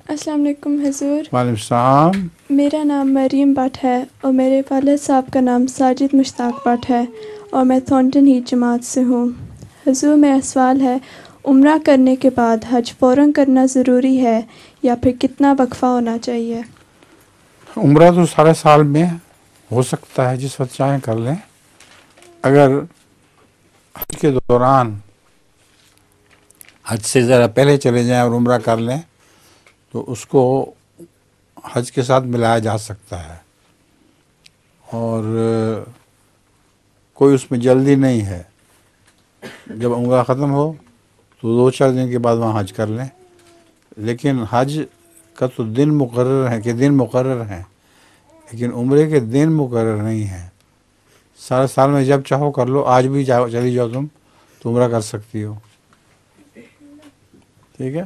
السلام علیکم حضور. وعلیکم السلام. میرا نام مریم بٹ ہے اور میرے والد صاحب کا نام ساجد مشتاق بٹ ہے اور میں تھورنٹن ہی جماعت سے ہوں. حضور میرا سوال ہے، عمرہ کرنے کے بعد حج فوراً کرنا ضروری ہے یا پھر کتنا وقفہ ہونا چاہیے؟ عمرہ تو سارے سال میں ہو سکتا ہے، جس وقت چاہیں کر لیں. اگر حج کے دوران حج سے ذرا پہلے چلے جائیں اور عمرہ کر لیں تو اس کو حج کے ساتھ ملایا جا سکتا ہے، اور کوئی اس میں جلدی نہیں ہے. جب عمرہ ختم ہو تو 2-4 دن کے بعد وہاں حج کر لیں. لیکن حج کا تو دن مقرر ہے کہ دن مقرر ہیں، لیکن عمرے کے دن مقرر نہیں ہیں. سارے سال میں جب چاہو کر لو. آج بھی چلی جاؤ تم تو عمرہ کر سکتی ہو. ٹھیک ہے.